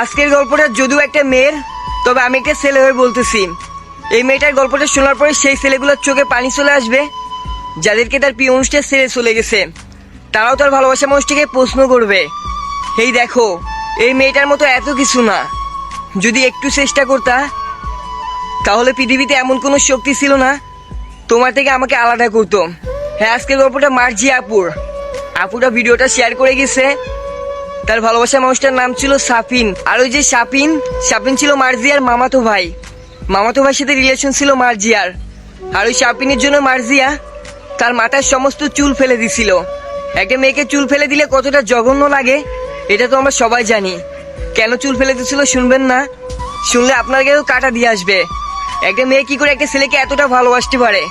আজকের গল্পটা যদিও একটা মেয়ের, তবে আমি একটা ছেলে হয়ে বলতেছি। এই মেয়েটার গল্পটা শোনার পরে সেই ছেলেগুলোর চোখে পানি চলে আসবে যাদেরকে তার প্রিয় মানুষটা ছেড়ে চলে গেছে। তারাও তার ভালোবাসা মানুষটিকে প্রশ্ন করবে, এই দেখো এই মেয়েটার মতো এত কিছু না, যদি একটু চেষ্টা করতা তাহলে পৃথিবীতে এমন কোনো শক্তি ছিল না তোমার থেকে আমাকে আলাদা করতো। হ্যাঁ, আজকের গল্পটা মার্জি আপুটা ভিডিওটা শেয়ার করে গেছে। তার ভালোবাসা মানুষটার নাম ছিল সাফিন। আর ওই যে সাফিন ছিল মার্জিয়ার মামাতো ভাইয়ের সাথে রিলেশন ছিল মার্জিয়ার। আর ওই সাফিনের জন্য মার্জিয়া তার মাথার সমস্ত চুল ফেলে দিছিল। একটা মেয়েকে চুল ফেলে দিলে কতটা জঘন্য লাগে এটা তো আমরা সবাই জানি। কেন চুল ফেলে দিছিল শুনবেন না? শুনলে আপনার গায়েও কাটা দিয়ে আসবে। একটা মেয়ে কি করে একটা ছেলেকে এতটা ভালোবাসতে পারে?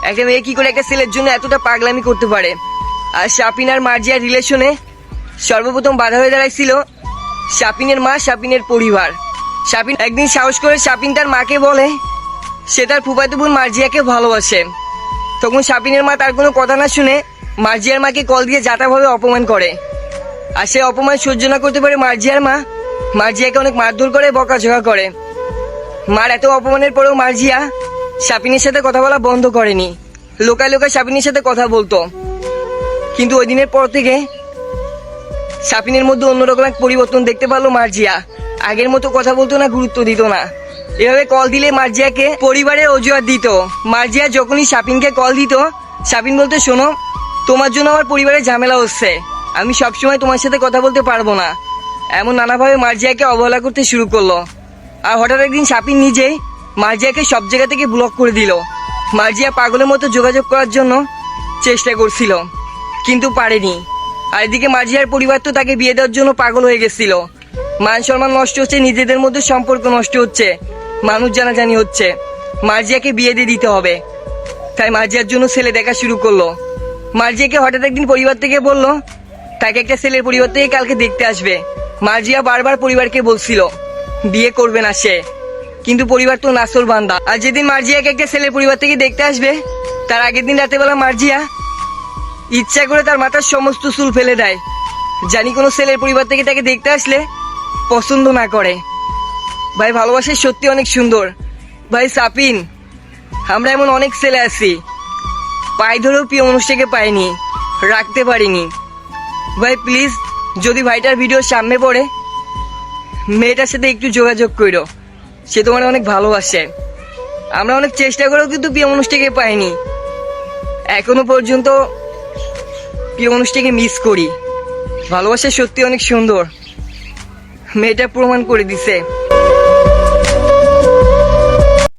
একটা মেয়ে কি করে একটা ছেলের জন্য এতটা পাগলামি করতে পারে? আর সাফিন আর মার্জিয়ার রিলেশনে সর্বপ্রথম বাধা হয়ে দাঁড়াইছিল সাফিনের মা, সাফিনের পরিবার। সাফিন একদিন সাহস করে সাফিন তার মাকে বলে সে তার ফুফাতো বোন মার্জিয়াকে ভালোবাসে। তখন সাফিনের মা তার কোনো কথা না শুনে মার্জিয়ার মাকে কল দিয়ে যাতাভাবে অপমান করে। আর সে অপমান সহ্য না করতে পারে মার্জিয়ার মা মার্জিয়াকে অনেক মারধর করে, বকাঝকা করে। মার এত অপমানের পরেও মার্জিয়া সাফিনের সাথে কথা বলা বন্ধ করেনি। লোকায় সাফিনের সাথে কথা বলতো। কিন্তু ওই দিনের পর থেকে সাফিনের মধ্যে অন্যরকম এক পরিবর্তন দেখতে পারলো মার্জিয়া। আগের মতো কথা বলতো না, গুরুত্ব দিত না। এভাবে কল দিলে মার্জিয়াকে পরিবারের অজুহাত দিত। মার্জিয়া যখনই সাফিনকে কল দিত, সাফিন বলতে, শোনো তোমার জন্য আমার পরিবারে ঝামেলা হচ্ছে, আমি সবসময় তোমার সাথে কথা বলতে পারবো না। এমন নানাভাবে মার্জিয়াকে অবহেলা করতে শুরু করলো। আর হঠাৎ একদিন সাফিন নিজেই মার্জিয়াকে সব জায়গা থেকে ব্লক করে দিল। মার্জিয়া পাগলের মতো যোগাযোগ করার জন্য চেষ্টা করছিল কিন্তু পারেনি। আর এদিকে মার্জিয়ার পরিবার তো তাকে বিয়ে দেওয়ার জন্য পাগল হয়ে গেছিল। মান সম্মান নষ্ট হচ্ছে, নিজেদের মধ্যে সম্পর্ক নষ্ট হচ্ছে, মানুষ জানাজানি হচ্ছে। মার্জিয়াকে বিয়ে দিয়ে দিতে হবে, তাই মার্জিয়ার জন্য ছেলে দেখা শুরু করলো। মার্জিয়াকে হঠাৎ একদিন পরিবার থেকে বললো তাকে একটা ছেলের পরিবার থেকে কালকে দেখতে আসবে। মার্জিয়া বারবার পরিবারকে বলছিল বিয়ে করবে না সে, কিন্তু পরিবার তো নাসর বান্দা। আর যেদিন মার্জিয়াকে একটা ছেলের পরিবার থেকে দেখতে আসবে তার আগের দিন রাতে বেলা মার্জিয়া ইচ্ছা করে তার মাথার সমস্ত চুল ফেলে দেয়, জানি কোনো ছেলের পরিবার থেকে তাকে দেখতে আসলে পছন্দ না করে। ভাই, ভালোবাসা সত্যি অনেক সুন্দর। ভাই সাফিন, আমরা এমন অনেক ছেলে আছি পায়ে ধরেও প্রিয় মানুষটাকে পাইনি, রাখতে পারিনি। ভাই প্লিজ, যদি ভাইটার ভিডিও সামনে পড়ে মেয়েটার সাথে একটু যোগাযোগ করো, সে তোমার অনেক ভালোবাসে। আমরা অনেক চেষ্টা করেও কিন্তু প্রিয় মানুষটাকে পাইনি, এখনো পর্যন্ত প্রিয় মানুষটাকে মিস করি। ভালোবাসা সত্যি অনেক সুন্দর, মেয়েটা প্রমাণ করে দিছে।